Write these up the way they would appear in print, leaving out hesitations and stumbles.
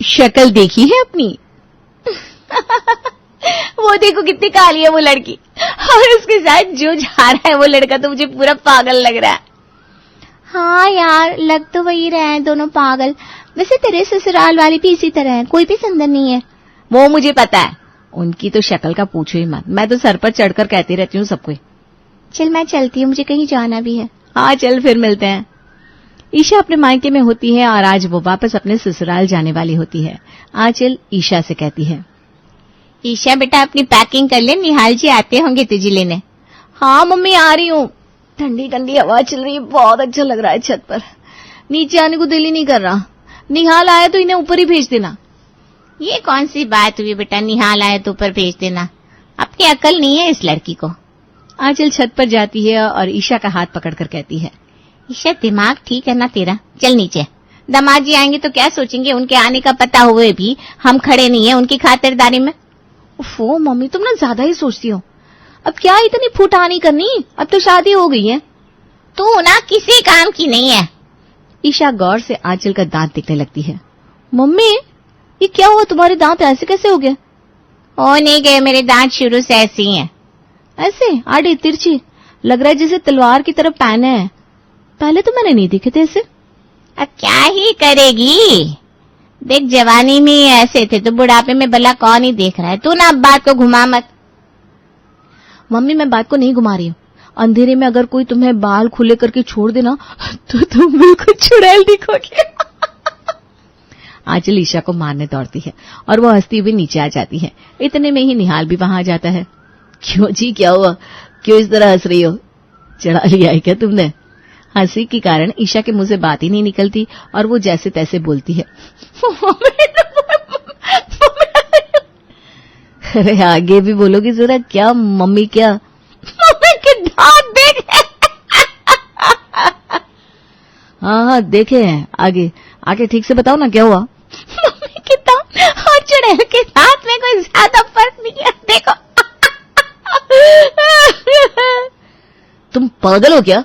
शक्ल देखी है अपनी? वो देखो कितनी काली है वो लड़की, और उसके साथ जो जा रहा है वो लड़का तो मुझे पूरा पागल लग रहा है। हाँ यार, लग तो वही रहे हैं दोनों पागल। वैसे तेरे ससुराल वाली भी इसी तरह है, कोई भी सुंदर नहीं है। वो मुझे पता है, उनकी तो शक्ल का पूछो ही मत, मैं तो सर पर चढ़कर कहती रहती हूँ सबको। चल मैं चलती हूँ, मुझे कहीं जाना भी है। हाँ चल, फिर मिलते हैं। ईशा अपने मायके में होती है और आज वो वापस अपने ससुराल जाने वाली होती है। आंचल ईशा से कहती है, ईशा बेटा अपनी पैकिंग कर ले, निहाल जी आते होंगे तुझे लेने। हाँ मम्मी आ रही हूँ। ठंडी ठंडी हवा चल रही है, बहुत अच्छा लग रहा है छत पर। नीचे आने को दिल ही नहीं कर रहा। निहाल आया तो इन्हें ऊपर ही भेज देना। ये कौन सी बात हुई बेटा, निहाल आया तो ऊपर भेज देना? अपनी अकल नहीं है इस लड़की को। आंचल छत पर जाती है और ईशा का हाथ पकड़कर कहती है, ईशा दिमाग ठीक है ना तेरा? चल नीचे, दामाद जी आएंगे तो क्या सोचेंगे? उनके आने का पता हुए भी हम खड़े नहीं है उनकी खातिरदारी में। ओफो मम्मी, तुम ना ज्यादा ही सोचती हो। अब क्या इतनी फुटानी करनी, अब तो शादी हो गई है। तू ना किसी काम की नहीं है। ईशा गौर से आंचल का दांत दिखने लगती है। मम्मी ये क्या हुआ, तुम्हारे दांत ऐसे कैसे हो गए? हो नहीं गए, मेरे दांत शुरू से ऐसे ही हैं। ऐसे आड़े तिरछी, लग रहा है जैसे तलवार की तरफ पहने हैं। पहले तो मैंने नहीं देखे थे ऐसे। अब क्या ही करेगी, देख जवानी में ऐसे थे तो बुढ़ापे में भला कौन ही देख रहा है। तू ना अब बात को घुमा मत। मम्मी मैं बात को नहीं घुमा रही हूँ। अंधेरे में अगर कोई तुम्हें बाल खुले करके छोड़ देना तो तुम बिल्कुल चुड़ैल दिखोगे। आंचल ईशा को मारने दौड़ती है और वो हंसती हुई नीचे आ जाती है। इतने में ही निहाल भी वहां आ जाता है। क्यों जी, क्या हुआ? क्यों इस तरह हंस रही हो? चढ़ा लिया है क्या तुमने? हंसी के कारण ईशा के मुंह से बात ही नहीं निकलती और वो जैसे तैसे बोलती है। अरे आगे भी बोलोगी जरा। क्या मम्मी? क्या मम्मी के दांत देख। हाँ देखे हैं। आगे आगे ठीक से बताओ ना, क्या हुआ? मम्मी के दांत और चुड़ैल के दांत में कोई ज्यादा फर्क नहीं है, देखो। तुम पागल हो क्या?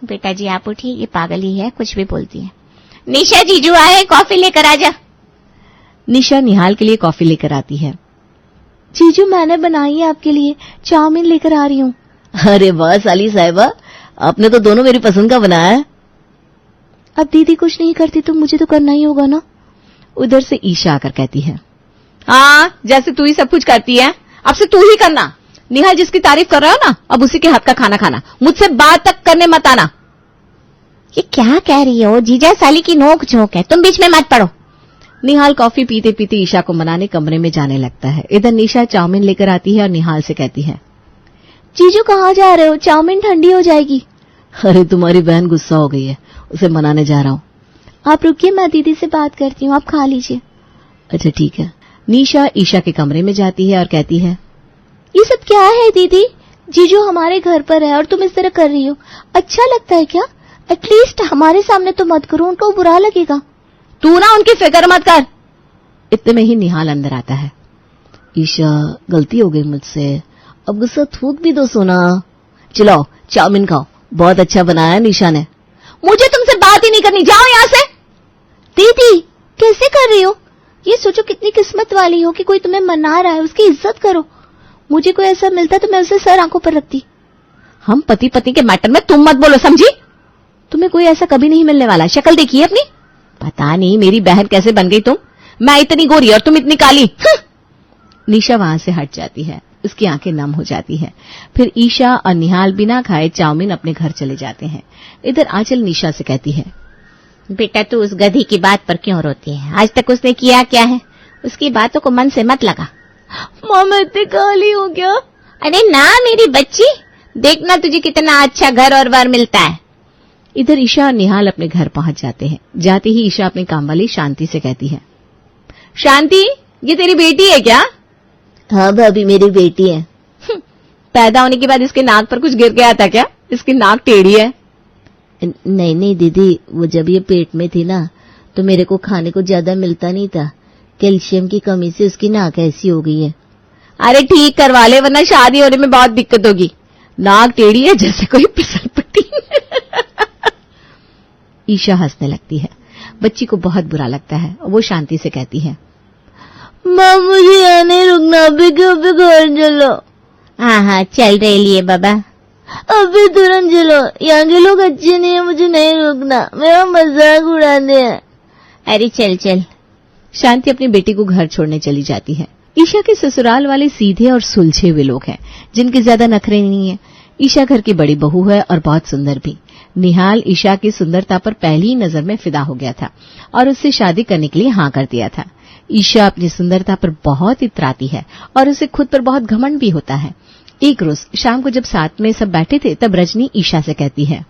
बेटा जी आप उठिए, ये पागल ही है, कुछ भी बोलती है। निशा जीजू आए, कॉफी लेकर आ जा। निशा निहाल के लिए कॉफी लेकर आती है। जीजू मैंने बनाई है आपके लिए, चाउमीन लेकर आ रही हूँ। अरे वाह साली साहिबा, आपने तो दोनों मेरी पसंद का बनाया है। अब दीदी कुछ नहीं करती तो मुझे तो करना ही होगा ना। उधर से ईशा आकर कहती है, हाँ जैसे तू ही सब कुछ करती है, अब से तू ही करना। निहाल जिसकी तारीफ कर रहा हो ना, अब उसी के हाथ का खाना खाना। मुझसे बात तक करने मत आना। ये क्या कह रही हो? जीजा साली की नोक झोंक है, तुम बीच में मत पड़ो। निहाल कॉफी पीते पीते ईशा को मनाने कमरे में जाने लगता है। इधर निशा चाउमीन लेकर आती है और निहाल से कहती है, जीजू कहाँ जा रहे हो? चाउमीन ठंडी हो जाएगी। अरे तुम्हारी बहन गुस्सा हो गई है, उसे मनाने जा रहा हूँ। आप रुकिए, मैं दीदी से बात करती हूँ, आप खा लीजिए। अच्छा ठीक है। निशा ईशा के कमरे में जाती है और कहती है, ये सब क्या है दीदी? जीजू हमारे घर पर है और तुम इस तरह कर रही हो, अच्छा लगता है क्या? एटलीस्ट हमारे सामने तो मत करो, उनको बुरा लगेगा। तू ना उनकी फिक्र मत कर। इतने में ही निहाल अंदर आता है। ईशा गलती हो गई मुझसे, अब गुस्सा थूक भी दो सोना। चलो चाउमीन खाओ, बहुत अच्छा बनाया है निशा ने। मुझे तुमसे बात ही नहीं करनी, जाओ यहाँ से। दीदी कैसे कर रही हो? ये सोचो कितनी किस्मत वाली हो कि कोई तुम्हें मना रहा है, उसकी इज्जत करो। मुझे कोई ऐसा मिलता तो मैं उसे सर आंखों पर रखती। हम पति पत्नी के मैटर में तुम मत बोलो, समझी? तुम्हें कोई ऐसा कभी नहीं मिलने वाला। शक्ल देखिए अपनी। पता नहीं मेरी बहन कैसे बन गई तुम। मैं इतनी गोरी और तुम इतनी काली। निशा वहां से हट जाती है, उसकी आंखें नम हो जाती है। फिर ईशा और निहाल बिना खाए चाउमीन अपने घर चले जाते हैं। इधर आंचल निशा से कहती है, बेटा तू उस गधी की बात पर क्यों रोती है? आज तक उसने किया क्या है? उसकी बातों को मन से मत लगा। मामा इतनी काली हो गया। अरे ना मेरी बच्ची, देखना तुझे कितना अच्छा घर और वर मिलता है। इधर ईशा और निहाल अपने घर पहुंच जाते हैं। जाते ही ईशा अपने काम वाली शांति से कहती है, शांति ये तेरी बेटी है क्या? हाँ भाभी मेरी बेटी है। पैदा होने के बाद इसके नाक पर कुछ गिर गया था क्या? इसकी नाक टेढ़ी है। नहीं नहीं दीदी, वो जब ये पेट में थी ना तो मेरे को खाने को ज्यादा मिलता नहीं था, कैल्शियम की कमी से उसकी नाक ऐसी हो गई है। अरे ठीक करवा ले, वरना शादी होने में बहुत दिक्कत होगी। नाक टेढ़ी है जैसे कोई फिसल पट्टी। ईशा हंसने लगती है। बच्ची को बहुत बुरा लगता है। वो शांति से कहती है, माँ मुझे यहाँ नहीं रुकना, अभी के अभी घर चलो। हाँ हाँ चल रहे लिए बाबा। अभी तुरंत चलो, यहाँ के लोग अच्छे नहीं है, मुझे नहीं रुकना, मेरा मजाक उड़ा दे। अरे चल चल। शांति अपनी बेटी को घर छोड़ने चली जाती है। ईशा के ससुराल वाले सीधे और सुलझे हुए लोग हैं, जिनके ज्यादा नखरे नहीं है। ईशा घर की बड़ी बहू है और बहुत सुंदर भी। निहाल ईशा की सुंदरता पर पहली नजर में फिदा हो गया था और उससे शादी करने के लिए हाँ कर दिया था। ईशा अपनी सुंदरता पर बहुत इतराती है और उसे खुद पर बहुत घमंड भी होता है। एक रोज शाम को जब साथ में सब बैठे थे, तब रजनी ईशा से कहती है,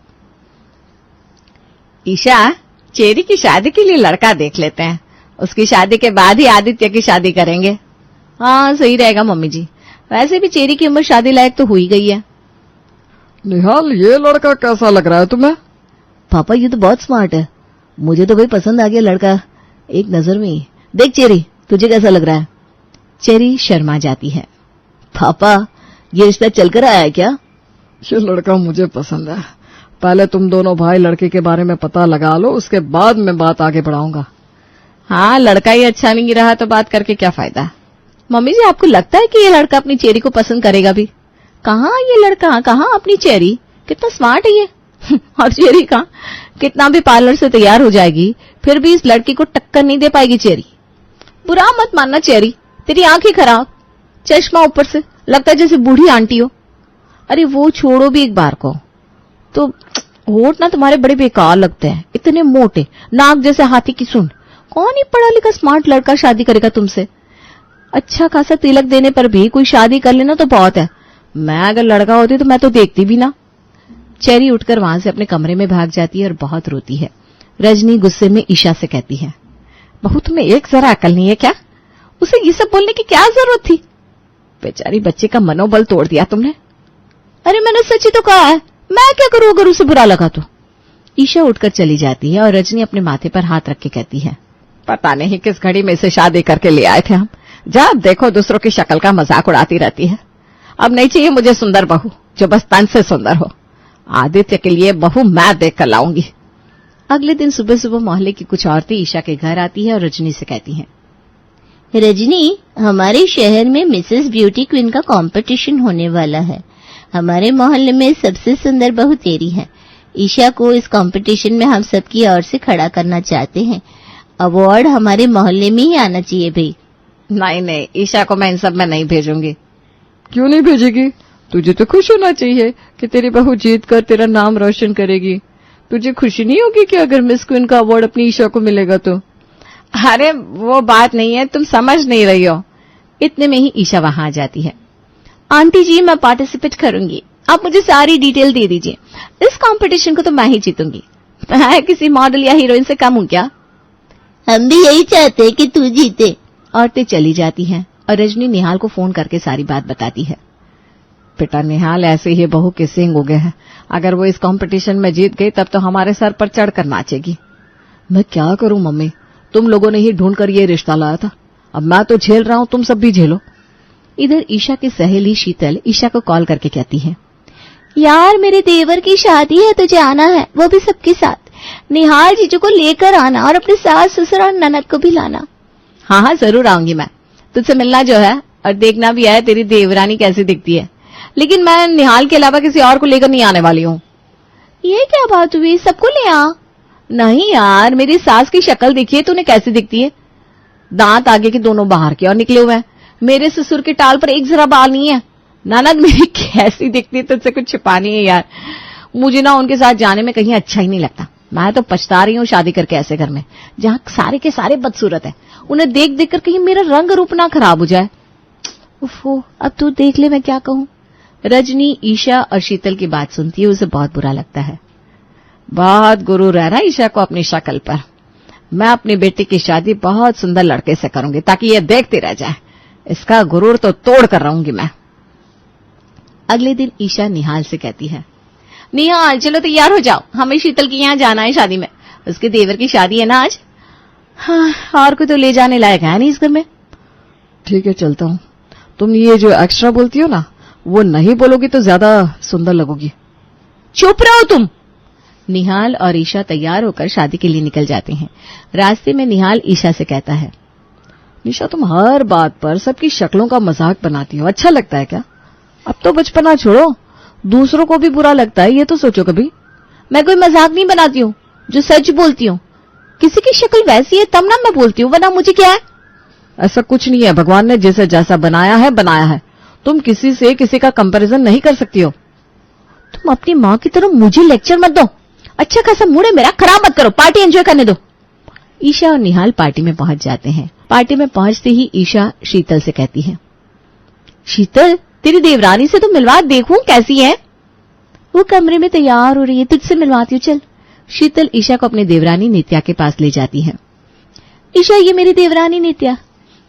ईशा, चेरी की शादी के लिए लड़का देख लेते हैं, उसकी शादी के बाद ही आदित्य की शादी करेंगे। हाँ सही रहेगा मम्मी जी, वैसे भी चेरी की उम्र शादी लायक तो हो ही गई है। निहाल, ये लड़का कैसा लग रहा है तुम्हें? पापा ये तो बहुत स्मार्ट है, मुझे तो भाई पसंद आ गया लड़का एक नजर में ही। देख चेरी, तुझे कैसा लग रहा है? चेरी शर्मा जाती है। पापा ये रिश्ता चलकर आया है क्या? ये लड़का मुझे पसंद है। पहले तुम दोनों भाई लड़के के बारे में पता लगा लो, उसके बाद मैं बात आगे बढ़ाऊंगा। हाँ, लड़का ही अच्छा नहीं रहा तो बात करके क्या फायदा। मम्मी जी, आपको लगता है कि ये लड़का अपनी चेरी को पसंद करेगा भी? कहाँ ये लड़का, कहाँ अपनी चेरी, कितना स्मार्ट है ये। और चेरी का कितना भी पार्लर से तैयार हो जाएगी, फिर भी इस लड़की को टक्कर नहीं दे पाएगी चेरी। बुरा मत मानना चेरी, तेरी आंखें खराब, चश्मा ऊपर से, लगता है जैसे बूढ़ी आंटी हो। अरे वो छोड़ो भी एक बार को, तो होठ ना तुम्हारे बड़े बेकार लगते हैं, इतने मोटे, नाक जैसे हाथी की सूंड। कौन ही पढ़ा लिखा स्मार्ट लड़का शादी करेगा तुमसे? अच्छा खासा तिलक देने पर भी कोई शादी कर लेना तो बहुत है। मैं अगर लड़का होती तो मैं तो देखती भी ना। चेरी उठकर वहां से अपने कमरे में भाग जाती है और बहुत रोती है। रजनी गुस्से में ईशा से कहती है, बहू तुम्हें एक जरा अकल नहीं है क्या? उसे ये सब बोलने की क्या जरूरत थी? बेचारी बच्चे का मनोबल तोड़ दिया तुमने। अरे मैंने सच ही तो कहा है, मैं क्या करूं अगर उसे बुरा लगा तो। ईशा उठकर चली जाती है और रजनी अपने माथे पर हाथ रख के कहती है, पता नहीं किस घड़ी में इसे शादी करके ले आए थे हम। जब देखो दूसरों की शक्ल का मजाक उड़ाती रहती है। अब नहीं चाहिए मुझे सुंदर बहू जो बस तन से सुंदर हो। आदित्य के लिए बहू मैं देख कर लाऊंगी। अगले दिन सुबह सुबह मोहल्ले की कुछ औरतें ईशा के घर आती है और रजनी से कहती हैं, रजनी, हमारे शहर में मिसेस ब्यूटी क्वीन का कंपटीशन होने वाला है। हमारे मोहल्ले में सबसे सुंदर बहू तेरी है। ईशा को इस कंपटीशन में हम सबकी ओर से खड़ा करना चाहते हैं। अवार्ड हमारे मोहल्ले में ही आना चाहिए भाई। नहीं नहीं, ईशा को मैं इन सब में नहीं भेजूंगी। क्यों नहीं भेजेगी? तुझे तो खुश होना चाहिए कि तेरी बहू जीत कर तेरा नाम रोशन करेगी। तुझे खुशी नहीं होगी कि अगर मिस क्वीन का अवार्ड अपनी ईशा को मिलेगा तो? अरे वो बात नहीं है, तुम समझ नहीं रही हो। इतने में ही ईशा वहां आ जाती है। आंटी जी, मैं पार्टिसिपेट करूंगी, आप मुझे सारी डिटेल दे दीजिए। इस कंपटीशन को तो मैं ही जीतूंगी। मैं किसी मॉडल या हीरोइन से कम हूं क्या? हम भी यही चाहते हैं कि तू जीते। औरतें चली जाती हैं और रजनी निहाल को फोन करके सारी बात बताती है। बेटा निहाल, ऐसे ही बहू के सींग उगे हैं। अगर वो इस कंपटीशन में जीत गई तब तो हमारे सर पर चढ़कर नाचेगी। मैं क्या करूं मम्मी, तुम लोगों ने ही ढूंढकर ये रिश्ता लाया था। अब मैं तो झेल रहा हूं, तुम सब भी झेलो। इधर ईशा की सहेली शीतल ईशा को कॉल करके कहती है, यार मेरे देवर की शादी है, तुझे आना है, वो भी सबके साथ। निहाल जीजू को लेकर आना और अपने सास ससुर और ननद को भी लाना। हाँ हाँ जरूर आऊंगी मैं। तुझसे मिलना जो है और देखना भी है तेरी देवरानी कैसी दिखती है, लेकिन मैं निहाल के अलावा किसी और को लेकर नहीं आने वाली हूँ। ये क्या बात हुई, सबको ले आ। नहीं यार, मेरी सास की शक्ल देखिए तूने कैसी दिखती है। दांत आगे के दोनों बाहर के और निकले हुए हैं। मेरे ससुर के टाल पर एक जरा बाल नहीं है। ननद मेरी कैसी दिखती है, तुझसे कुछ छिपानी है यार। मुझे ना उनके साथ जाने में कहीं अच्छा ही नहीं लगता। मैं तो पछता रही हूँ शादी करके ऐसे घर में, जहाँ सारे के सारे बदसूरत है। उन्हें देख देख कर कहीं मेरा रंग रूप ना खराब हो जाए। उफ़ो, अब तू देख ले मैं क्या कहूँ। रजनी ईशा और शीतल की बात सुनती है, उसे बहुत बुरा लगता है। बहुत गुरूर है ना ईशा को अपनी शक्ल पर। मैं अपनी बेटी की शादी बहुत सुंदर लड़के से करूंगी ताकि ये देखती रह जाए। इसका गुरूर तो तोड़ कर रहूंगी मैं। अगले दिन ईशा निहाल से कहती है, निहाल चलो तैयार हो जाओ, हमें शीतल के यहाँ जाना है शादी में। उसके देवर की शादी है ना आज। हाँ, और कोई तो ले जाने लायक है नहीं इस घर में। ठीक है चलता हूँ। तुम ये जो एक्स्ट्रा बोलती हो ना, वो नहीं बोलोगी तो ज्यादा सुंदर लगोगी। चुप रहो तुम। निहाल और ईशा तैयार होकर शादी के लिए निकल जाते हैं। रास्ते में निहाल ईशा से कहता है, निशा, तुम हर बात पर सबकी शक्लों का मजाक बनाती हो, अच्छा लगता है क्या? अब तो बचपना छोड़ो, दूसरों को भी बुरा लगता है, ये तो सोचो कभी। मैं कोई मजाक नहीं बनाती हूँ, जो सच बोलती हूँ। किसी की शक्ल वैसी है तब ना मैं बोलती हूँ, वरना मुझे क्या है? ऐसा कुछ नहीं है, भगवान ने जैसे जैसा बनाया है। तुम किसी से किसी का कंपैरिजन नहीं कर सकती हो। तुम अपनी माँ की तरह मुझे लेक्चर मत दो। अच्छा खासा मूड है मेरा, खराब मत करो, पार्टी एंजॉय करने दो। ईशा और निहाल पार्टी में पहुंच जाते हैं। पार्टी में पहुंचते ही ईशा शीतल से कहती है, शीतल, तेरी देवरानी से तो मिलवा देखूं कैसी है। वो कमरे में तैयार हो रही है, तुझसे मिलवाती हूँ, चल। शीतल ईशा को अपनी देवरानी नित्या के पास ले जाती है। ईशा, ये मेरी देवरानी नित्या।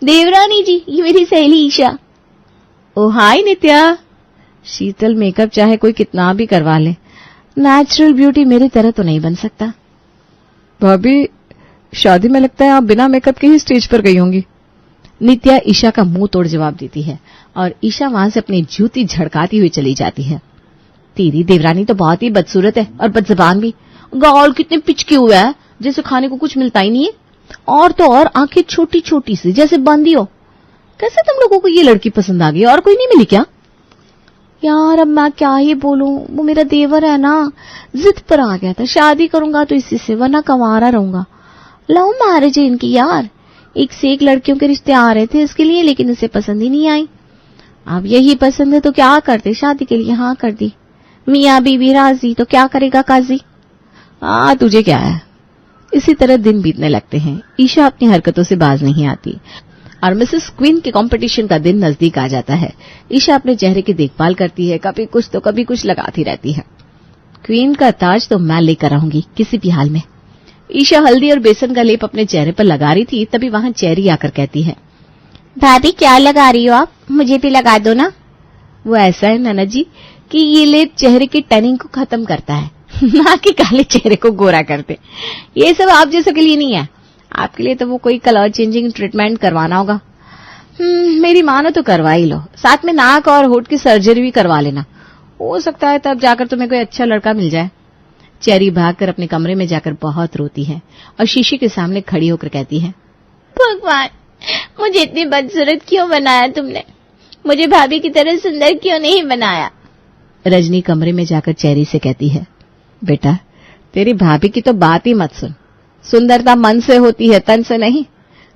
देवरानी जी, ये मेरी सहेली ईशा। ओ हाय नित्या। शीतल मेकअप चाहे कोई कितना भी करवा ले, नेचुरल ब्यूटी मेरी तरह तो नहीं बन सकता। भाभी, शादी में लगता है आप बिना मेकअप के ही स्टेज पर गई होंगी। नित्या ईशा का मुंह तोड़ जवाब देती है और ईशा वहां से अपनी जूती झड़काती हुई चली जाती है। तेरी देवरानी तो बहुत ही बदसूरत है और बदजबान भी। गाल कितने पिचके हुए है, जैसे खाने को कुछ मिलता ही नहीं है। और तो और आंखें छोटी छोटी सी, जैसे बंदी हो। कैसे तुम लोगों को ये लड़की पसंद आ गई, और कोई नहीं मिली क्या? यार, अब मैं क्या ही बोलूं, वो मेरा देवर है ना, जिद पर आ गया था, शादी करूंगा तो इसी से, वरना कंवारा रहूंगा। लव मैरिज है इनकी यार। एक से एक लड़कियों के रिश्ते आ रहे थे इसके लिए, लेकिन इसे पसंद ही नहीं आई। अब यही पसंद है तो क्या करते, शादी के लिए हाँ कर दी। मियाँ बीबी राजी तो क्या करेगा काजी। तुझे क्या है। इसी तरह दिन बीतने लगते हैं। ईशा अपनी हरकतों से बाज नहीं आती और मिसेस क्वीन के कंपटीशन का दिन नजदीक आ जाता है। ईशा अपने चेहरे की देखभाल करती है, कभी कुछ तो कभी कुछ लगाती रहती है। क्वीन का ताज तो मैं लेकर आऊंगी किसी भी हाल में। ईशा हल्दी और बेसन का लेप अपने चेहरे पर लगा रही थी, तभी वहां चेरी आकर कहती है, भाभी क्या लगा रही हो आप, मुझे भी लगा दो ना। वो ऐसा है ननद जी कि ये लेप चेहरे की टैनिंग को खत्म करता है, ना कि काले चेहरे को गोरा करते। ये सब आप जैसों के लिए नहीं है, आपके लिए तो वो कोई कलर चेंजिंग ट्रीटमेंट करवाना होगा। मेरी मानो तो करवा ही लो, साथ में नाक और होठ की सर्जरी भी करवा लेना। हो सकता है तब जाकर तुम्हें कोई अच्छा लड़का मिल जाए। चेरी भागकर अपने कमरे में जाकर बहुत रोती है और शीशे के सामने खड़ी होकर कहती है, भगवान, मुझे इतनी बदसूरत क्यों बनाया तुमने, मुझे भाभी की तरह सुंदर क्यों नहीं बनाया। रजनी कमरे में जाकर चेरी से कहती है, बेटा तेरी भाभी की तो बात ही मत सुन। सुंदरता मन से होती है, तन से नहीं।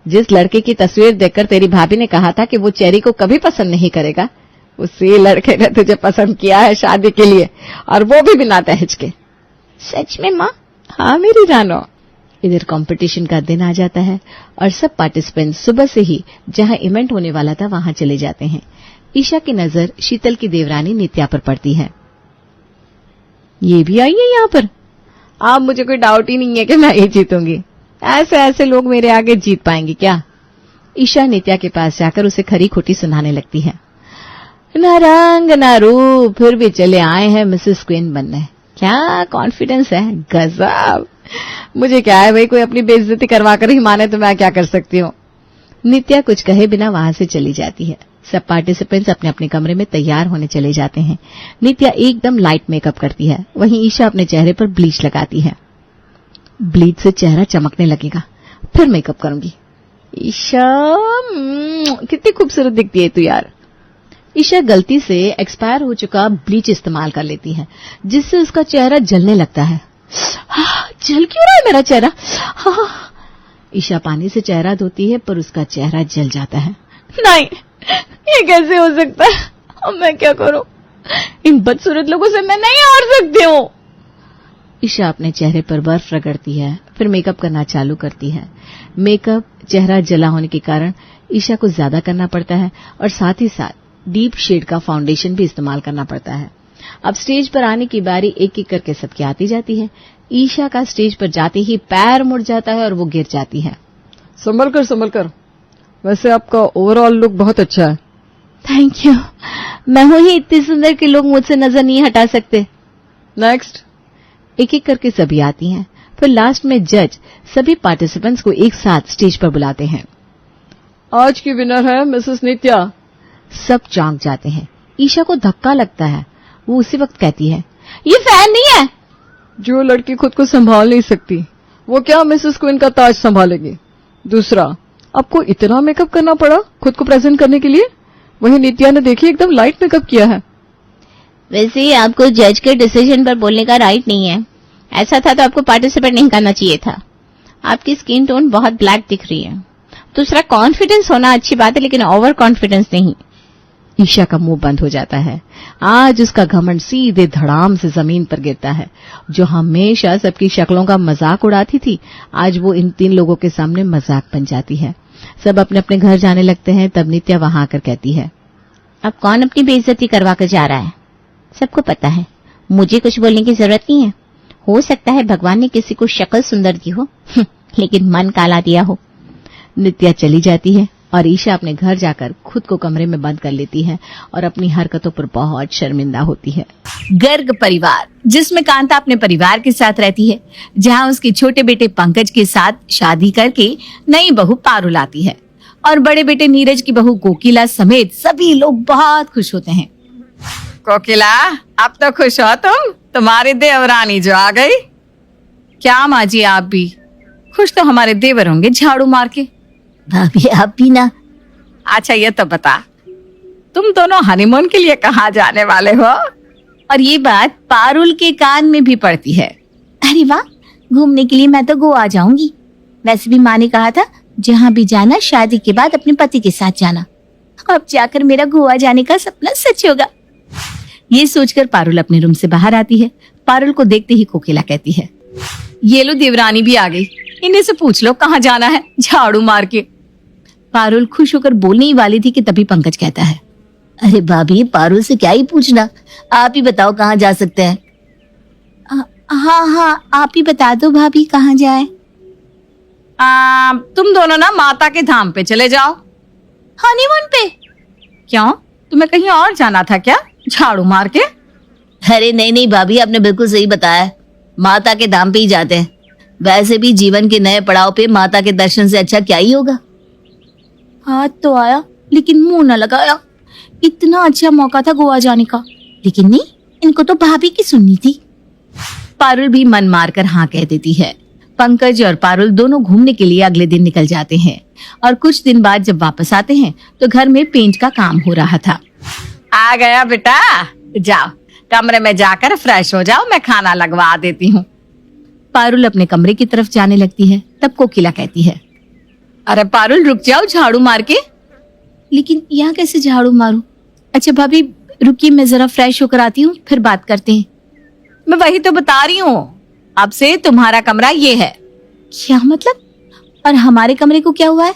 जिस लड़के की तस्वीर देखकर तेरी भाभी ने कहा था कि वो चेरी को कभी पसंद नहीं करेगा, उसी लड़के ने तुझे पसंद किया है शादी के लिए, और वो भी बिना दहेज के। सच में माँ? हाँ मेरी रानो। इधर कंपटीशन का दिन आ जाता है और सब पार्टिसिपेंट सुबह से ही जहां इवेंट होने वाला था वहां चले जाते हैं। ईशा की नजर शीतल की देवरानी नित्या पर पड़ती है। ये भी आई है यहाँ पर। अब मुझे कोई डाउट ही नहीं है कि मैं ही जीतूंगी। ऐसे ऐसे लोग मेरे आगे जीत पाएंगे क्या? ईशा नित्या के पास जाकर उसे खरी खोटी सुनाने लगती है। न रंग न रूप, फिर भी चले आए हैं मिसेस क्वीन बनने। क्या कॉन्फिडेंस है, गजब। मुझे क्या है भाई, कोई अपनी बेइज्जती करवा कर ही माने तो मैं क्या कर सकती हूँ। नित्या कुछ कहे बिना वहां से चली जाती है। सब पार्टिसिपेंट्स अपने अपने कमरे में तैयार होने चले जाते हैं। नित्या एकदम लाइट मेकअप करती है, वहीं ईशा अपने चेहरे पर ब्लीच लगाती है। ब्लीच से चेहरा चमकने लगेगा, फिर मेकअप करूंगी। ईशा कितनी खूबसूरत दिखती है तू यार। ईशा गलती से एक्सपायर हो चुका ब्लीच इस्तेमाल कर लेती है, जिससे उसका चेहरा जलने लगता है। जल क्यों रहा है मेरा चेहरा? ईशा पानी से चेहरा धोती है, पर उसका चेहरा जल जाता है। नहीं, ये कैसे हो सकता है? अब मैं क्या करूं? इन बदसूरत लोगों से मैं नहीं हार सकती हूँ। ईशा अपने चेहरे पर बर्फ रगड़ती है, फिर मेकअप करना चालू करती है। मेकअप चेहरा जला होने के कारण ईशा को ज्यादा करना पड़ता है और साथ ही साथ डीप शेड का फाउंडेशन भी इस्तेमाल करना पड़ता है। अब स्टेज पर आने की बारी एक एक करके सबकी आती जाती है। ईशा का स्टेज पर जाते ही पैर मुड़ जाता है और वो गिर जाती है। संभल कर। वैसे आपका ओवरऑल लुक बहुत अच्छा है। Thank you. मैं हूं ही इतनी सुंदर कि लोग मुझसे नजर नहीं हटा सकते। नेक्स्ट। एक एक करके सभी आती हैं। फिर लास्ट में जज सभी पार्टिसिपेंट्स को एक साथ स्टेज पर बुलाते हैं। आज की विनर है मिसेस नित्या। सब चौंक जाते हैं। ईशा को धक्का लगता है। वो उसी वक्त कहती है, ये फैन नहीं है। जो लड़की खुद को संभाल नहीं सकती वो क्या मिसेस क्वीन का ताज संभालेगी। दूसरा, आपको इतना मेकअप करना पड़ा खुद को प्रेजेंट करने के लिए। वही नित्या ने देखी एकदम लाइट मेकअप किया है। वैसे आपको जज के डिसीजन पर बोलने का राइट नहीं है। ऐसा था तो आपको पार्टिसिपेट नहीं करना चाहिए था। आपकी स्किन टोन बहुत ब्लैक दिख रही है। दूसरा, कॉन्फिडेंस होना अच्छी बात है लेकिन ओवर कॉन्फिडेंस नहीं। ईशा का मुंह बंद हो जाता है। आज उसका घमंड सीधे धड़ाम से जमीन पर गिरता है। जो हमेशा सबकी शक्लों का मजाक उड़ाती थी, आज वो इन 3 लोगों के सामने मजाक बन जाती है। सब अपने अपने घर जाने लगते हैं। तब नित्या वहां आकर कहती है, अब कौन अपनी बेइज्जती करवा कर जा रहा है? सबको पता है, मुझे कुछ बोलने की जरूरत नहीं है। हो सकता है भगवान ने किसी को शक्ल सुंदर दी हो लेकिन मन काला दिया हो। नित्या चली जाती है और ईशा अपने घर जाकर खुद को कमरे में बंद कर लेती है और अपनी हरकतों पर बहुत शर्मिंदा होती है। गर्ग परिवार, जिसमें कांता अपने परिवार के साथ रहती है, जहां उसके छोटे बेटे पंकज के साथ शादी करके नई बहू पारुल आती है और बड़े बेटे नीरज की बहू कोकिला समेत सभी लोग बहुत खुश होते हैं। कोकिला, अब तो खुश हो तुम? तुम्हारी देवरानी जो आ गई। क्या माँ जी, आप भी खुश तो हमारे देवर होंगे झाड़ू मार के। भाभी आप भी ना। अच्छा ये तो बता, तुम दोनों हनीमून के लिए कहाँ जाने वाले हो? और ये बात पारुल के कान में भी पड़ती है। अरे वाह, घूमने के लिए मैं तो गोवा जाऊंगी। वैसे भी माँ ने कहा था जहाँ भी जाना शादी के बाद अपने पति के साथ जाना। अब जाकर मेरा गोवा जाने का सपना सच होगा। ये सोचकर पारुल अपने रूम से बाहर आती है। पारुल को देखते ही कोकिला कहती है, ये लो देवरानी भी आ गई, इन्हें से पूछ लो कहाँ जाना है झाड़ू मार के। पारुल खुश होकर बोलने ही वाली थी कि तभी पंकज कहता है, अरे भाभी, पारुल से क्या ही पूछना, आप ही बताओ कहाँ जा सकते हैं। हाँ, आप ही बता दो भाभी कहाँ जाए। तुम दोनों ना माता के धाम पे चले जाओ। हनीमून पे? क्यों, तुम्हें कहीं और जाना था क्या झाड़ू मार के? अरे नहीं भाभी, आपने बिल्कुल सही बताया, माता के धाम पे ही जाते हैं। वैसे भी जीवन के नए पड़ाव पे माता के दर्शन से अच्छा क्या ही होगा। हाथ तो आया लेकिन मुंह न लगाया। इतना अच्छा मौका था गोवा जाने का, लेकिन नहीं, इनको तो भाभी की सुननी थी। पारुल भी मन मारकर हाँ कह देती है। पंकज और पारुल दोनों घूमने के लिए अगले दिन निकल जाते हैं और कुछ दिन बाद जब वापस आते हैं तो घर में पेंट का काम हो रहा था। आ गया बेटा, जाओ कमरे में जाकर फ्रेश हो जाओ, मैं खाना लगवा देती हूँ। पारुल अपने कमरे की तरफ जाने लगती है। तब कोकिला कहती है, अरे पारुल रुक जाओ झाड़ू मार के। लेकिन यहाँ कैसे झाड़ू मारूं? अच्छा भाभी रुकिए, मैं जरा फ्रेश होकर आती हूँ, फिर बात करते हैं। मैं वही तो बता रही हूँ, अब से तुम्हारा कमरा ये है। क्या मतलब? और हमारे कमरे को क्या हुआ है?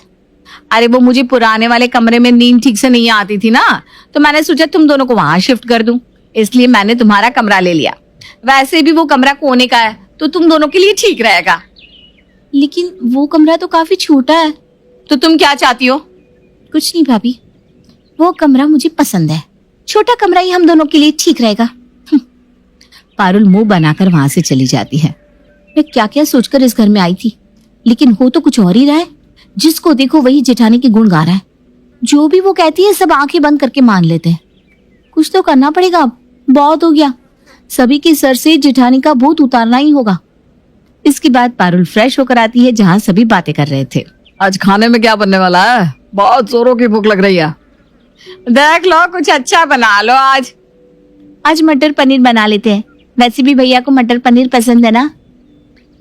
अरे वो मुझे पुराने वाले कमरे में नींद ठीक से नहीं आती थी ना, तो मैंने सोचा तुम दोनों को वहां शिफ्ट कर दूं, इसलिए मैंने तुम्हारा कमरा ले लिया। वैसे भी वो कमरा कोने का है तो तुम दोनों के लिए ठीक रहेगा। लेकिन वो कमरा तो काफी छोटा है। तो तुम क्या चाहती हो? कुछ नहीं भाभी, वो कमरा मुझे पसंद है, छोटा कमरा ही हम दोनों के लिए ठीक रहेगा। पारुल मुंह बनाकर वहां से चली जाती है। मैं क्या क्या सोचकर इस घर में आई थी, लेकिन हो तो कुछ और ही रहा है। जिसको देखो वही जेठानी के गुण गा रहा है। जो भी वो कहती है सब आंखें बंद करके मान लेते हैं। कुछ तो करना पड़ेगा, अब बहुत हो गया। सभी के सर से जेठानी का भूत उतारना ही होगा। इसके बाद पारुल फ्रेश होकर आती है जहाँ सभी बातें कर रहे थे। आज खाने में क्या बनने वाला है? बहुत जोरों की भूख लग रही है। देख लो कुछ अच्छा बना लो। आज मटर पनीर बना लेते हैं, वैसे भी भैया को मटर पनीर पसंद है ना।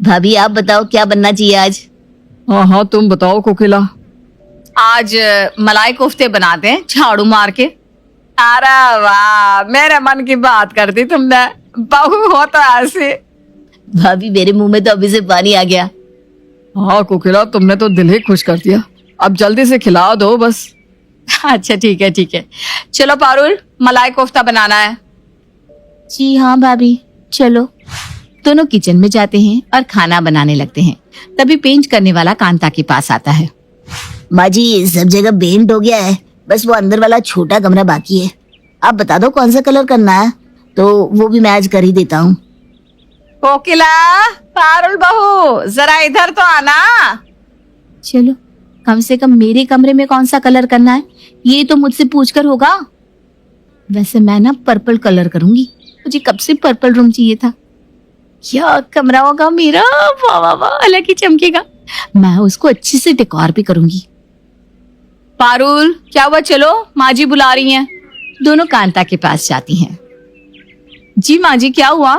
भाभी आप बताओ क्या बनना चाहिए आज? हाँ, तुम बताओ कोकिला। आज मलाई कोफ्ते बनाते हैं झाड़ू मार के। अरे वाह, मेरे मन की बात कर दी तुमने, बहू हो तो ऐसे। भाभी मेरे मुंह में तो अभी से पानी आ गया। हाँ कोकिला, तुमने तो दिल ही खुश कर दिया। अब जल्दी से खिला दो बस। अच्छा ठीक है, चलो पारुल मलाई कोफ्ता बनाना है। जी हाँ भाभी, चलो। दोनों किचन में जाते हैं और खाना बनाने लगते हैं। तभी पेंट करने वाला कांता के पास आता है। माँ जी, सब जगह पेंट हो गया है, बस वो अंदर वाला छोटा कमरा बाकी है। आप बता दो कौन सा कलर करना है, तो वो भी मैं आज कर ही देता हूँ। कोकिला, पारुल बहू जरा इधर तो आना। चलो, कम से कम मेरे कमरे में कौन सा कलर करना है ये तो मुझसे पूछकर होगा। वैसे मैं ना पर्पल कलर करूंगी, मुझे कब से पर्पल रूम चाहिए था। क्या कमरा होगा मेरा, वाह वाह वाह, अलग ही चमकेगा। मैं उसको अच्छे से डेकोर भी करूंगी। पारुल, क्या हुआ? चलो, माँ जी बुला रही हैं। दोनों कांता के पास जाती हैं। जी माँ जी, क्या हुआ?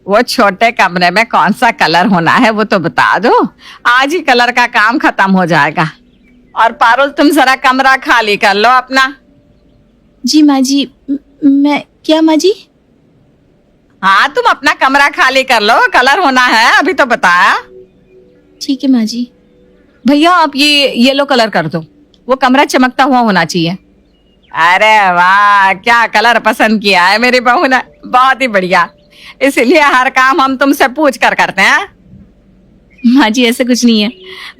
वो छोटे कमरे में कौन सा कलर होना है वो तो बता दो, आज ही कलर का काम खत्म हो जाएगा। और पारुल, तुम जरा कमरा खाली कर लो अपना। जी माँ जी, मैं क्या माँ जी? हाँ, तुम अपना कमरा खाली कर लो, कलर होना है अभी तो बताया। ठीक है माँ जी। भैया, आप ये येलो कलर कर दो, वो कमरा चमकता हुआ होना चाहिए। अरे वाह, क्या कलर पसंद किया है मेरी बहू ने, बहुत ही बढ़िया। इसलिए हर काम हम तुमसे पूछ कर करते हैं। माँ जी ऐसा कुछ नहीं है।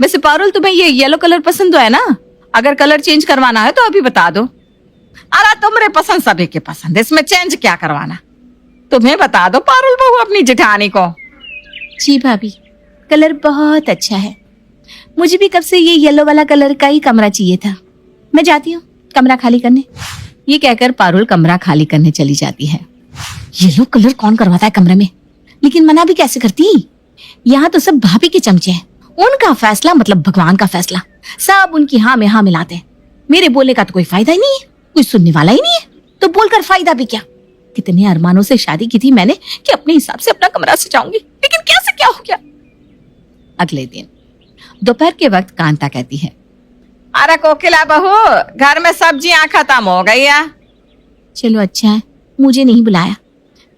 वैसे पारुल, तुम्हें ये येलो कलर पसंद तो है ना? अगर कलर चेंज करवाना है तो अभी बता दो। अरे तुम्हारे पसंद सभी के पसंद, इसमें चेंज क्या करवाना, तुम्हें बता दो पारुल बहू अपनी जेठानी को। जी भाभी, कलर बहुत अच्छा है। मुझे भी कब से ये येलो वाला कलर का ही कमरा चाहिए था। मैं जाती हूँ कमरा खाली करने। ये कहकर पारुल कमरा खाली करने चली जाती है। येलो कलर कौन करवाता है कमरे में? लेकिन मना भी कैसे करती? यहाँ तो सब भाभी के चमचे हैं। उनका फैसला मतलब भगवान का फैसला। सब उनकी हाँ में हाँ मिलाते हैं। मेरे बोलने का तो कोई फायदा ही नहीं है, कोई सुनने वाला ही नहीं है, तो बोलकर फायदा भी क्या? कितने अरमानों से शादी की थी मैंने कि अपने हिसाब से अपना कमरा सजाऊंगी, लेकिन कैसे क्या हो गया। अगले दिन दोपहर के वक्त कांता कहती है, अरे कोकिला बहू, घर में सब्जियां खत्म हो गई है। चलो अच्छा है, मुझे नहीं बुलाया।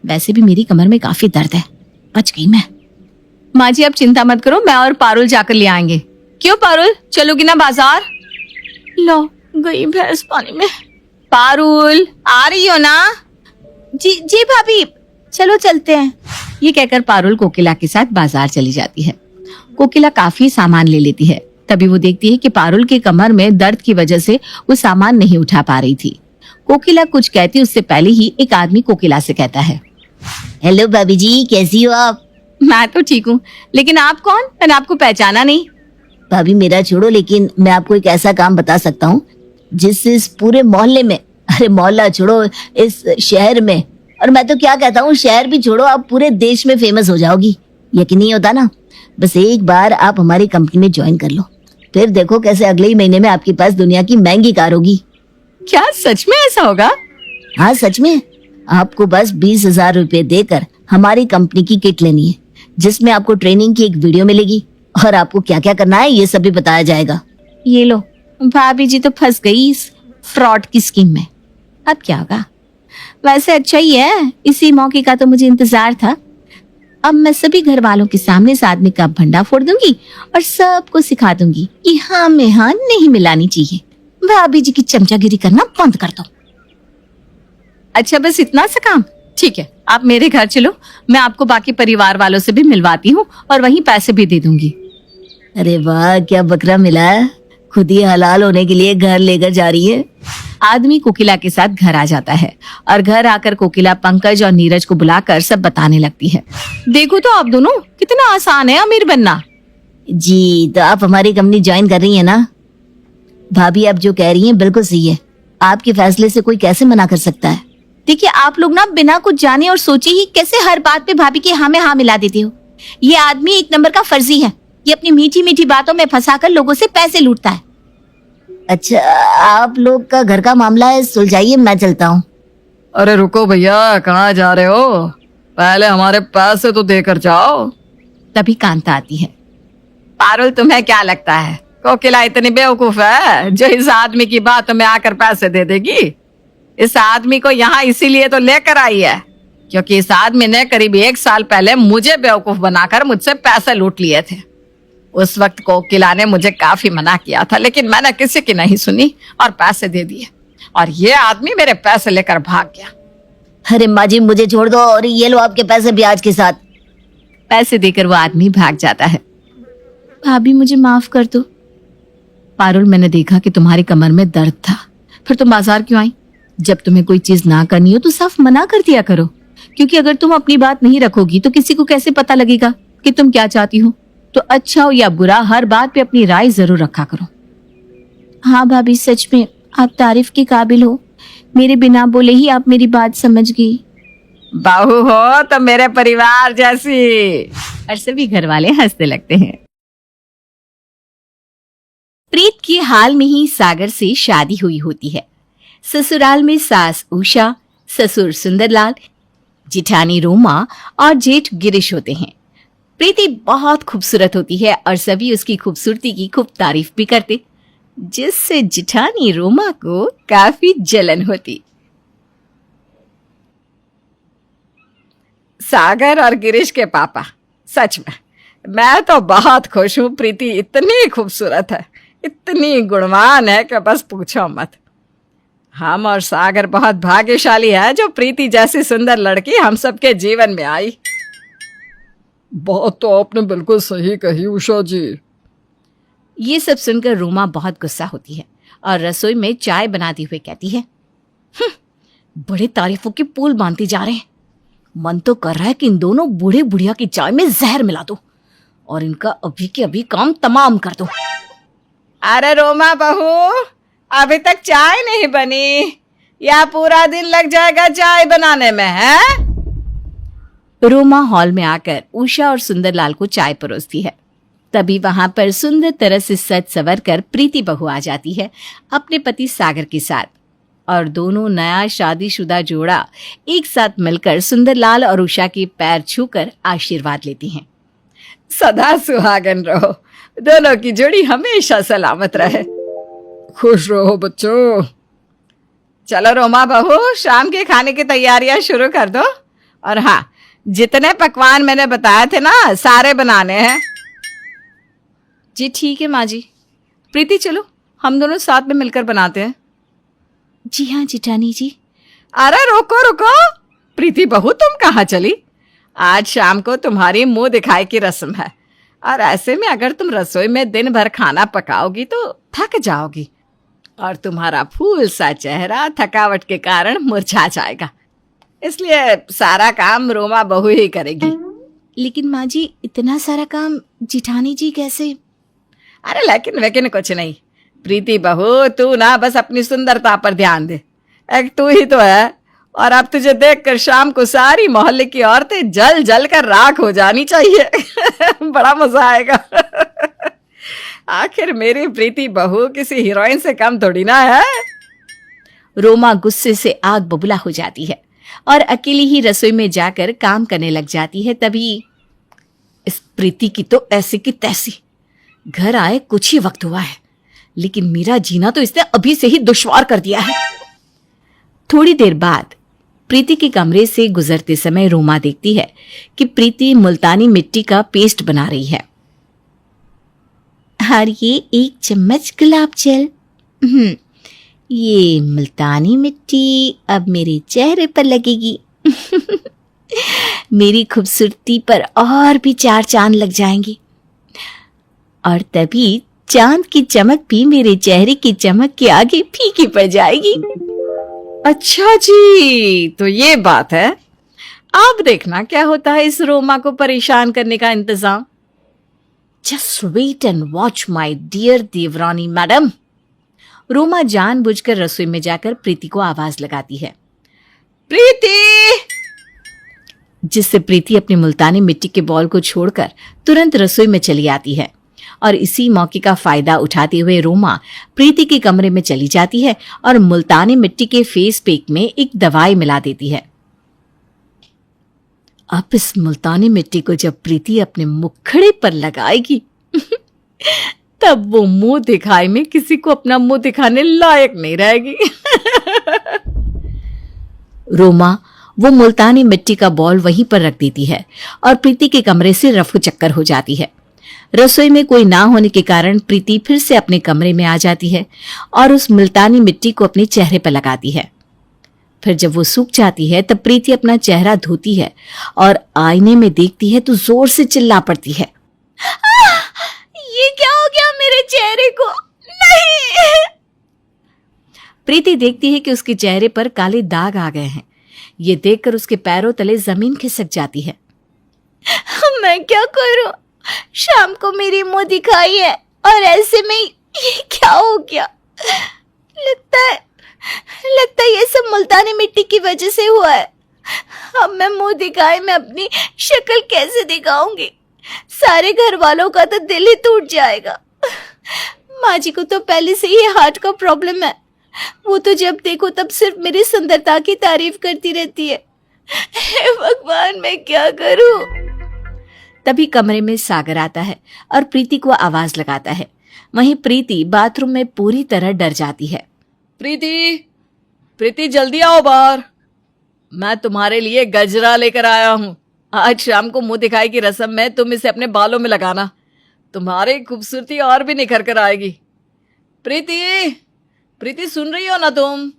वैसे भी मेरी कमर में काफी दर्द है, बच गई मैं। माँ जी, अब चिंता मत करो, मैं और पारुल जाकर ले आएंगे। क्यों पारुल, चलोगी ना बाजार? लो, गई भैंस पानी में। पारुल, आ रही हो ना? जी जी भाभी, चलो चलते हैं। ये कहकर पारुल कोकिला के साथ बाजार चली जाती है। कोकिला काफी सामान ले लेती है। तभी वो देखती है कि पारुल के कमर में दर्द की वजह से वो सामान नहीं उठा पा रही थी। कोकिला कुछ कहती उससे पहले ही एक आदमी कोकिला से कहता है, हेलो भाभी जी, कैसी हो आप? मैं तो ठीक हूँ, लेकिन आप कौन? मैंने आपको पहचाना नहीं। भाभी मेरा छोड़ो, लेकिन मैं आपको एक ऐसा काम बता सकता हूँ जिससे इस पूरे मोहल्ले में, अरे मोहल्ला छोड़ो, इस शहर में, और मैं तो क्या कहता हूँ शहर भी छोड़ो, आप पूरे देश में फेमस हो जाओगी। यकीन नहीं होता ना? बस एक बार आप हमारी कंपनी में ज्वाइन कर लो, फिर देखो कैसे अगले ही महीने में आपके पास दुनिया की महंगी कार होगी। क्या सच में ऐसा होगा? हाँ सच में। आपको बस 20,000 रुपए देकर हमारी कंपनी की किट लेनी है, जिसमें आपको ट्रेनिंग की एक वीडियो मिलेगी और आपको क्या क्या करना है ये सब भी बताया जाएगा। ये लो, भाभी जी तो फंस गई इस फ्रॉड की स्कीम में। अब क्या होगा? वैसे अच्छा ही है, इसी मौके का तो मुझे इंतजार था। अब मैं सभी घर वालों के सामने इस आदमी का भंडा फोड़ दूंगी और सबको सिखा दूंगी कि हाँ में हाँ नहीं मिलानी चाहिए। भाभी जी की चमचागिरी करना बंद कर दो। अच्छा, बस इतना सा काम? ठीक है, आप मेरे घर चलो, मैं आपको बाकी परिवार वालों से भी मिलवाती हूँ और वहीं पैसे भी दे दूंगी। अरे वाह, क्या बकरा मिला है, खुद ही हलाल होने के लिए घर लेकर जा रही है। आदमी कोकिला के साथ घर आ जाता है और घर आकर कोकिला पंकज और नीरज को बुलाकर सब बताने लगती है। देखो तो आप दोनों, कितना आसान है अमीर बनना। जी, तो आप हमारी कंपनी ज्वाइन कर रही हैं ना? भाभी आप जो कह रही हैं बिल्कुल सही है, आपके फैसले से कोई कैसे मना कर सकता है। देखिए, आप लोग ना बिना कुछ जाने और सोचे ही कैसे हर बात पे भाभी के हाँ में हाँ मिला देते हो। ये आदमी एक नंबर का फर्जी है। ये अपनी मीठी मीठी बातों में फंसाकर लोगों से पैसे लूटता है। अच्छा, आप लोग का घर का मामला है, सुलझाइए, मैं चलता हूँ। अरे रुको भैया, कहाँ जा रहे हो? पहले हमारे पैसे तो देकर जाओ। तभी कांता आती है। पारुल, तुम्हें क्या लगता है कोकिला इतनी बेवकूफ है जो इस आदमी की बातों में आकर पैसे दे देगी? इस आदमी को यहाँ इसीलिए तो लेकर आई है क्योंकि इस आदमी ने करीब 1 साल पहले मुझे बेवकूफ बनाकर मुझसे पैसे लूट लिए थे। उस वक्त कोकिला ने मुझे काफी मना किया था, लेकिन मैंने किसी की नहीं सुनी और पैसे दे दिए, और ये आदमी मेरे पैसे लेकर भाग गया। अरे माँ जी, मुझे छोड़ दो और ये लो आपके पैसे ब्याज के साथ। पैसे देकर वो आदमी भाग जाता है। भाभी मुझे माफ कर दो। पारुल, मैंने देखा कि तुम्हारी कमर में दर्द था, फिर तुम बाजार क्यों आई? जब तुम्हें कोई चीज ना करनी हो तो साफ मना कर दिया करो, क्योंकि अगर तुम अपनी बात नहीं रखोगी तो किसी को कैसे पता लगेगा कि तुम क्या चाहती हो। तो अच्छा हो या बुरा, हर बात पे अपनी राय जरूर रखा करो। हाँ भाभी, सच में आप तारीफ के काबिल हो। मेरे बिना बोले ही आप मेरी बात समझ गई। बहू हो तो मेरे परिवार जैसी। और सभी घर वाले हंसने लगते हैं। प्रीत की हाल में ही सागर से शादी हुई होती है। ससुराल में सास उषा, ससुर सुंदरलाल, जिठानी रोमा और जेठ गिरीश होते हैं। प्रीति बहुत खूबसूरत होती है और सभी उसकी खूबसूरती की खूब तारीफ भी करते, जिससे जिठानी रोमा को काफी जलन होती। सागर और गिरीश के पापा, सच में मैं तो बहुत खुश हूँ। प्रीति इतनी खूबसूरत है, इतनी गुणवान है कि बस पूछो मत। हम और सागर बहुत भाग्यशाली है जो प्रीति जैसी सुंदर लड़की हम सबके जीवन में आई। बात तो आपने बिल्कुल सही कही उषा जी। ये सब सुनकर रोमा बहुत गुस्सा होती है और रसोई में चाय बनाती हुए कहती है, बड़े तारीफों के पुल बांधते जा रहे हैं। मन तो कर रहा है कि इन दोनों बूढ़े बुढ़िया की चाय में जहर मिला दो और इनका अभी के अभी काम तमाम कर दो। अरे रोमा बहू, अभी तक चाय नहीं बनी या पूरा दिन लग जाएगा चाय बनाने में है? रोमा हॉल में आकर उषा और सुंदरलाल को चाय परोसती है। तभी वहां पर सुंदर तरह से सज संवर कर प्रीति बहू आ जाती है अपने पति सागर के साथ, और दोनों नया शादीशुदा जोड़ा एक साथ मिलकर सुंदरलाल और उषा के पैर छूकर आशीर्वाद लेती हैं। सदा सुहागन रहो, दोनों की जोड़ी हमेशा सलामत रहे। खुश रहो बच्चों। चलो रोमा बहू, शाम के खाने की तैयारियां शुरू कर दो। और हाँ, जितने पकवान मैंने बताए थे ना, सारे बनाने हैं। जी ठीक है माँ जी। प्रीति चलो हम दोनों साथ में मिलकर बनाते हैं। जी हाँ जिठानी जी। अरे रुको रुको, प्रीति बहू तुम कहाँ चली? आज शाम को तुम्हारी मुंह दिखाई की रस्म है, और ऐसे में अगर तुम रसोई में दिन भर खाना पकाओगी तो थक जाओगी और तुम्हारा फूल सा चेहरा थकावट के कारण मुरझा जाएगा। इसलिए सारा काम रोमा बहू ही करेगी। लेकिन माँ जी, इतना सारा काम जिठानी जी कैसे? अरे लेकिन कुछ नहीं। प्रीति बहू, तू ना बस अपनी सुंदरता पर ध्यान दे। एक तू ही तो है, और अब तुझे देखकर शाम को सारी मोहल्ले की औरतें जल जल कर राख हो जानी चाहिए। बड़ा मजा आएगा। आखिर मेरी प्रीति बहू किसी हीरोइन से कम थोड़ी ना है। रोमा गुस्से से आग बबूला हो जाती है और अकेली ही रसोई में जाकर काम करने लग जाती है। तभी इस प्रीति की तो ऐसी की तैसी। घर आए कुछ ही वक्त हुआ है, लेकिन मेरा जीना तो इसने अभी से ही दुश्वार कर दिया है। थोड़ी देर बाद प्रीति के कमरे से गुजरते समय रोमा देखती है कि प्रीति मुल्तानी मिट्टी का पेस्ट बना रही है। और ये 1 चम्मच गुलाब जल। ये मुल्तानी मिट्टी अब मेरे चेहरे पर लगेगी। मेरी खूबसूरती पर और भी 4 चांद लग जाएंगे, और तभी चांद की चमक भी मेरे चेहरे की चमक के आगे फीकी पड़ जाएगी। अच्छा जी, तो ये बात है। अब देखना क्या होता है इस रोमा को परेशान करने का इंतजाम। Just wait and watch my dear देवरानी मैडम। रोमा जानबूझकर रसोई में जाकर प्रीति को आवाज लगाती है, प्रीति। जिससे प्रीति अपनी मुल्तानी मिट्टी के बॉल को छोड़कर तुरंत रसोई में चली आती है, और इसी मौके का फायदा उठाते हुए रोमा प्रीति के कमरे में चली जाती है और मुल्तानी मिट्टी के फेस पैक में एक दवाई मिला देती है। अब इस मुल्तानी मिट्टी को जब प्रीति अपने मुखड़े पर लगाएगी तब वो मुंह दिखाई में किसी को अपना मुंह दिखाने लायक नहीं रहेगी। रोमा वो मुल्तानी मिट्टी का बॉल वहीं पर रख देती है और प्रीति के कमरे से रफू चक्कर हो जाती है। रसोई में कोई ना होने के कारण प्रीति फिर से अपने कमरे में आ जाती है और उस मुल्तानी मिट्टी को अपने चेहरे पर लगाती है। फिर जब वो सूख जाती है तब प्रीति अपना चेहरा धोती है और आईने में देखती है तो जोर से चिल्ला पड़ती है, ये क्या हो गया मेरे चेहरे को? नहीं। प्रीति देखती है कि उसके चेहरे पर काले दाग आ गए हैं। ये देखकर उसके पैरों तले जमीन खिसक जाती है। मैं क्या करूं? शाम को मेरी मुंह दिखाई है और ऐसे में ये क्या हो गया? लगता है ये सब मुल्तानी मिट्टी की वजह से हुआ है। अब मैं मुंह दिखाए मैं अपनी शक्ल कैसे दिखाऊंगी? सारे घर वालों का तो दिल ही टूट जाएगा। माँ जी को तो पहले से ही हार्ट का प्रॉब्लम है। वो तो जब देखो तब सिर्फ मेरी सुंदरता की तारीफ करती रहती है। हे भगवान, मैं क्या करूं? तभी कमरे में सागर आता है और प्रीति को आवाज लगाता है। वहीं प्रीति बाथरूम में पूरी तरह डर जाती है। प्रीति जल्दी आओ बाहर, मैं तुम्हारे लिए गजरा लेकर आया हूँ। आज शाम को मुंह दिखाई की रस्म में तुम इसे अपने बालों में लगाना, तुम्हारी खूबसूरती और भी निखर कर आएगी। प्रीति सुन रही हो ना तुम?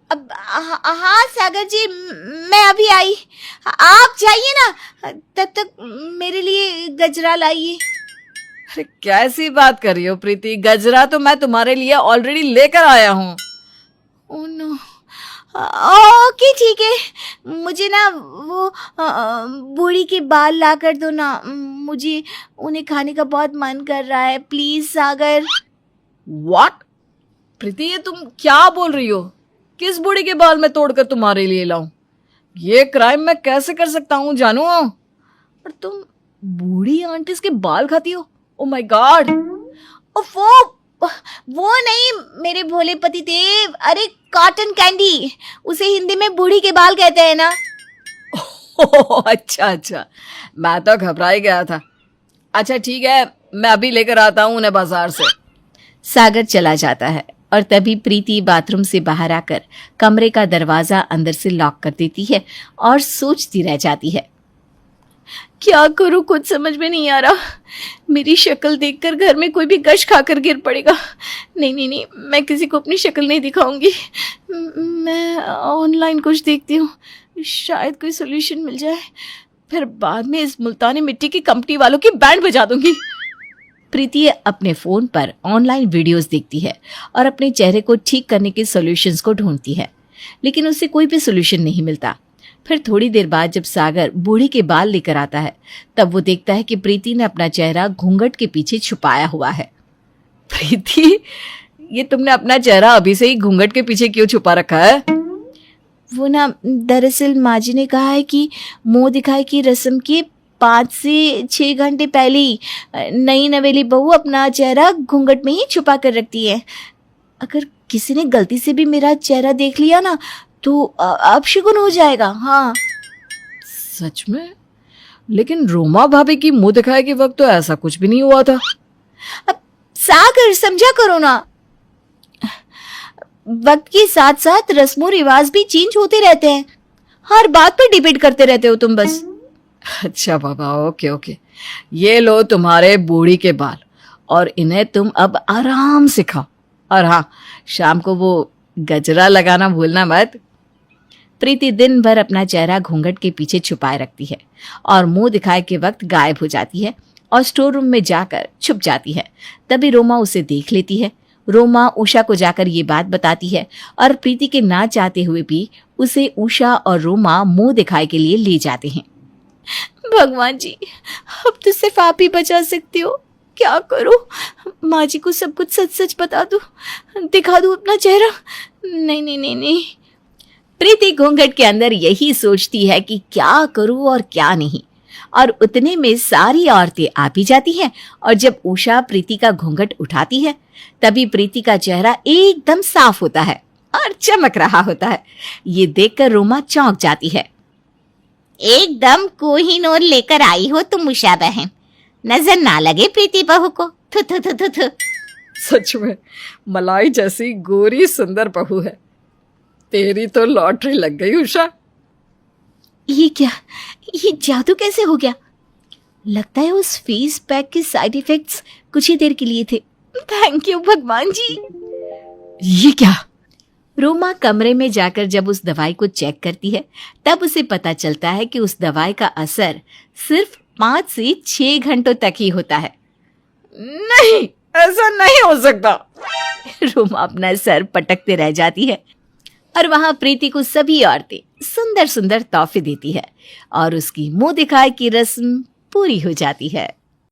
अब हाँ सागर जी, मैं अभी आई। आप जाइए ना, तब तक मेरे लिए गजरा लाइए। अरे कैसी बात कर रही हो प्रीति, गजरा तो मैं तुम्हारे लिए ऑलरेडी लेकर आया हूँ। ओह नो, ओके ठीक है। मुझे ना वो बूढ़ी के बाल ला कर दो ना, मुझे उन्हें खाने का बहुत मन कर रहा है। Please Sagar. व्हाट? प्रीति ये तुम क्या बोल रही हो? किस बूढ़ी के बाल मैं तोड़कर तुम्हारे लिए लाऊं? ये क्राइम मैं कैसे कर सकता हूँ जानू? और तुम बूढ़ी आंटीज के बाल खाती हो? Oh my God. वो नहीं मेरे भोले पति देव, अरे कॉटन कैंडी, उसे हिंदी में बूढ़ी के बाल कहते हैं ना। अच्छा, मैं तो घबरा ही गया था। अच्छा ठीक है, मैं अभी लेकर आता हूँ उन्हें बाजार से। सागर चला जाता है और तभी प्रीति बाथरूम से बाहर आकर कमरे का दरवाजा अंदर से लॉक कर देती है और सोचती रह जाती है। क्या करूं, कुछ समझ में नहीं आ रहा। मेरी शक्ल देखकर घर में कोई भी गश खाकर गिर पड़ेगा। नहीं, मैं किसी को अपनी शक्ल नहीं दिखाऊंगी। मैं ऑनलाइन कुछ देखती हूँ, शायद कोई सोल्यूशन मिल जाए। फिर बाद में इस मुल्तानी मिट्टी की कंपनी वालों की बैंड बजा दूंगी। प्रीति अपने फोन पर ऑनलाइन वीडियोस देखती है और अपने चेहरे को ठीक करने के सॉल्यूशंस को ढूंढती है, लेकिन उसे कोई भी सॉल्यूशन नहीं मिलता। फिर थोड़ी देर बाद जब सागर बूढ़ी के बाल लेकर आता है, तब वो देखता है कि प्रीति ने अपना चेहरा घूंघट के पीछे छुपाया हुआ है। प्रीति, ये तुमने अपना चेहरा अभी से ही घूंघट के पीछे क्यों छुपा रखा है? वो ना, दरअसल माँ जी ने कहा है कि मुंह दिखाई की रस्म के 5 से 6 घंटे पहले ही नई नवेली बहू अपना चेहरा घूंघट में ही छुपा कर रखती है। अगर किसी ने गलती से भी मेरा चेहरा देख लिया ना तो अपशगुन हो जाएगा। हाँ सच में? लेकिन रोमा भाभी की मुंह दिखाई के वक्त तो ऐसा कुछ भी नहीं हुआ था। अब सागर समझा करो ना, वक्त के साथ साथ रस्मों रिवाज भी चेंज होते रहते हैं। हर बात पर डिबेट करते रहते हो तुम बस। अच्छा बाबा, ओके, ये लो तुम्हारे बूढ़ी के बाल और इन्हें तुम अब आराम से खाओ। और हाँ, शाम को वो गजरा लगाना भूलना मत। प्रीति दिन भर अपना चेहरा घूंघट के पीछे छुपाए रखती है और मुंह दिखाए के वक्त गायब हो जाती है और स्टोर रूम में जाकर छुप जाती है। तभी रोमा उसे देख लेती है। रोमा उषा को जाकर ये बात बताती है और प्रीति के ना चाहते हुए भी उसे उषा और रोमा मुंह दिखाए के लिए ले जाते हैं। भगवान जी, अब तो सिर्फ आप ही बचा सकते हो। क्या करूं? माँ जी को सब कुछ सच सच बता दूं, दिखा दूं अपना चेहरा? नहीं। प्रीति घूंघट के अंदर यही सोचती है कि क्या करूं और क्या नहीं, और उतने में सारी औरतें आ भी जाती हैं। और जब उषा प्रीति का घूंघट उठाती है, तभी प्रीति का चेहरा एकदम साफ होता है और चमक रहा होता है। ये देखकर रोमा चौंक जाती है। एकदम कोहिनूर लेकर आई हो तुम उषा बहन, नजर ना लगे प्रीति बहू को। थु थु थु थु थु। सच में मलाई जैसी गोरी सुंदर बहू है। तेरी तो लॉटरी लग गई उषा। ये क्या, ये जादू कैसे हो गया? लगता है उस फेस पैक के साइड इफेक्ट्स कुछ ही देर के लिए थे। थैंक यू भगवान जी। ये क्या? रोमा कमरे में जाकर जब उस दवाई को चेक करती है, तब उसे पता चलता है कि उस दवाई का असर सिर्फ 5 से 6 घंटों तक ही होता है। नहीं, ऐसा नहीं हो सकता। रोमा अपना सर पटकते रह जाती है और वहां प्रीति को सभी औरतें सुंदर सुंदर तोहफे देती है और उसकी मुंह दिखाए की रस्म पूरी हो जाती है।